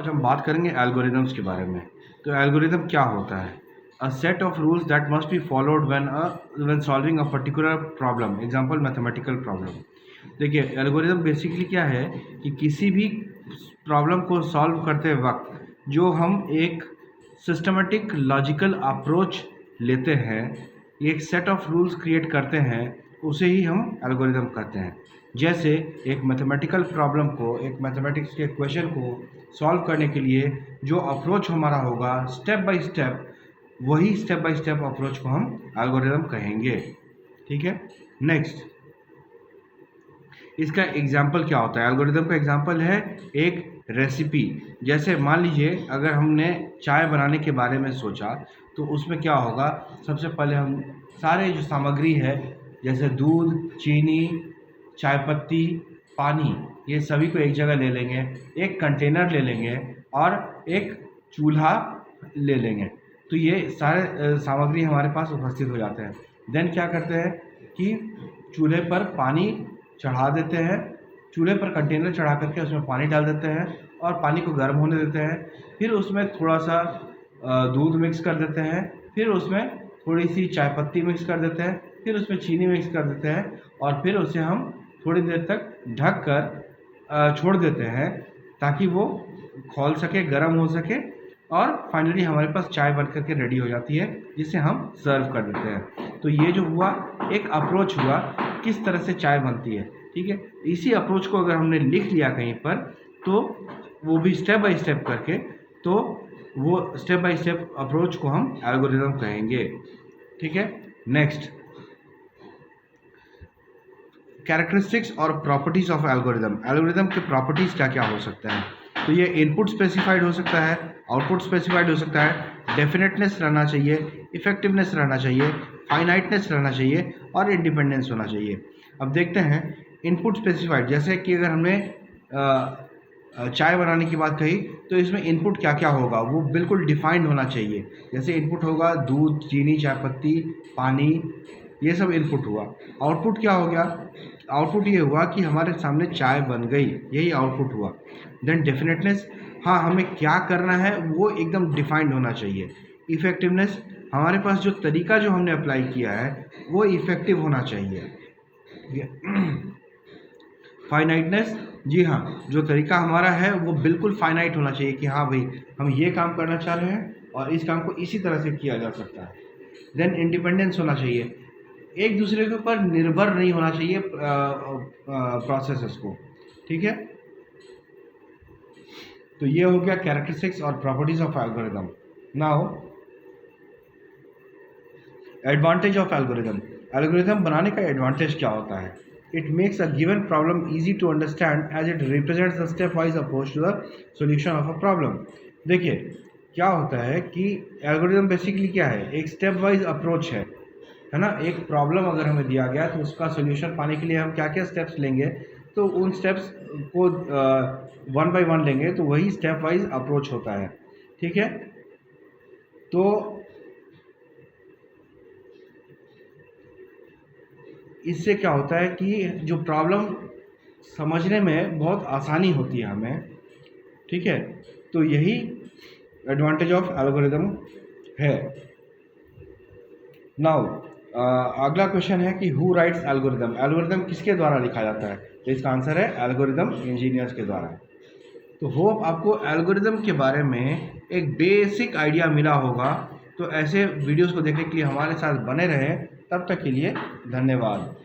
आज हम बात करेंगे एल्गोरिदम्स के बारे में। तो एल्गोरिदम क्या होता है? A set of rules that must be followed when solving a particular problem, example mathematical problem. देखिए, एल्गोरिदम बेसिकली क्या है कि किसी भी प्रॉब्लम को सॉल्व करते वक्त जो हम एक सिस्टमेटिक लॉजिकल अप्रोच लेते हैं, एक सेट ऑफ रूल्स क्रिएट करते हैं, उसे ही हम एल्गोरिदम कहते हैं। जैसे एक मैथमेटिकल प्रॉब्लम को, एक मैथमेटिक्स के क्वेश्चन को सॉल्व करने के लिए जो अप्रोच हमारा होगा स्टेप बाय स्टेप, वही स्टेप बाय स्टेप अप्रोच को हम एल्गोरिदम कहेंगे। ठीक है। नेक्स्ट, इसका एग्जाम्पल क्या होता है? एल्गोरिदम का एग्जाम्पल है एक रेसिपी। जैसे मान लीजिए अगर हमने चाय बनाने के बारे में सोचा, तो उसमें क्या होगा, सबसे पहले हम सारे जो सामग्री है जैसे दूध, चीनी, चाय पत्ती, पानी, ये सभी को एक जगह ले लेंगे, एक कंटेनर ले लेंगे और एक चूल्हा ले लेंगे। तो ये सारे सामग्री हमारे पास उपस्थित हो जाते हैं। देन क्या करते हैं कि चूल्हे पर पानी चढ़ा देते हैं, चूल्हे पर कंटेनर चढ़ा करके उसमें पानी डाल देते हैं और पानी को गर्म होने देते हैं। फिर उसमें थोड़ा सा दूध मिक्स कर देते हैं, फिर उसमें थोड़ी सी चाय पत्ती मिक्स कर देते हैं, फिर उसमें चीनी मिक्स कर देते हैं और फिर उसे हम थोड़ी देर तक ढक कर छोड़ देते हैं ताकि वो खौल सके, गर्म हो सके और फाइनली हमारे पास चाय बन करके रेडी हो जाती है, जिसे हम सर्व कर देते हैं। तो ये जो हुआ एक अप्रोच हुआ किस तरह से चाय बनती है। ठीक है। इसी अप्रोच को अगर हमने लिख लिया कहीं पर, तो वो भी स्टेप बाय स्टेप करके, तो वो स्टेप बाय स्टेप अप्रोच को हम एल्गोरिदम कहेंगे। ठीक है। नेक्स्ट, कैरेक्टरिस्टिक्स और प्रॉपर्टीज ऑफ एल्गोरिदम। एल्गोरिदम के प्रॉपर्टीज क्या क्या हो सकता है? तो ये इनपुट स्पेसिफाइड हो सकता है, आउटपुट स्पेसिफाइड हो सकता है, डेफिनेटनेस रहना चाहिए, इफेक्टिवनेस रहना चाहिए, फाइनाइटनेस रहना चाहिए और इंडिपेंडेंस होना चाहिए। अब देखते हैं इनपुट स्पेसिफाइड। जैसे कि अगर हमने चाय बनाने की बात कही, तो इसमें इनपुट क्या क्या होगा वो बिल्कुल डिफाइंड होना चाहिए। जैसे इनपुट होगा दूध, चीनी, चाय पत्ती, पानी, ये सब इनपुट हुआ। आउटपुट क्या हो गया? आउटपुट ये हुआ कि हमारे सामने चाय बन गई, यही आउटपुट हुआ। देन डेफिनेटनेस, हाँ हमें क्या करना है वो एकदम डिफाइंड होना चाहिए। इफेक्टिवनेस, हमारे पास जो तरीका जो हमने अप्लाई किया है वो इफेक्टिव होना चाहिए। फाइनाइटनेस, जी हाँ, जो तरीका हमारा है वो बिल्कुल फाइनाइट होना चाहिए कि हाँ भाई हम ये काम करना चाह रहे हैं और इस काम को इसी तरह से किया जा सकता है। देन इंडिपेंडेंस होना चाहिए, एक दूसरे के ऊपर निर्भर नहीं होना चाहिए प्रोसेसेस को। ठीक है। तो ये हो गया कैरेक्टरिस्टिक्स और properties of algorithm. Now advantage of algorithm. Algorithm बनाने का एडवांटेज क्या होता है? It makes a given problem easy to understand as it represents the step wise approach to the solution of a problem. देखिए क्या होता है कि एल्गोरिदम बेसिकली क्या है, एक स्टेप वाइज अप्रोच है ना। एक प्रॉब्लम अगर हमें दिया गया तो उसका सोल्यूशन पाने के लिए हम क्या क्या स्टेप्स लेंगे, तो उन स्टेप्स को वन बाय वन लेंगे, तो वही स्टेप वाइज अप्रोच होता है। ठीक है। तो इससे क्या होता है कि जो प्रॉब्लम समझने में बहुत आसानी होती है हमें। ठीक है। तो यही एडवांटेज ऑफ एल्गोरिदम है। नाउ अगला क्वेश्चन है कि हु राइट्स एल्गोरिदम। एल्गोरिदम किसके द्वारा लिखा जाता है? तो इसका आंसर है एल्गोरिदम इंजीनियर्स के द्वारा। तो होप आपको एल्गोरिदम के बारे में एक बेसिक आइडिया मिला होगा। तो ऐसे वीडियोस को देखने के लिए हमारे साथ बने रहें। तब तक के लिए धन्यवाद।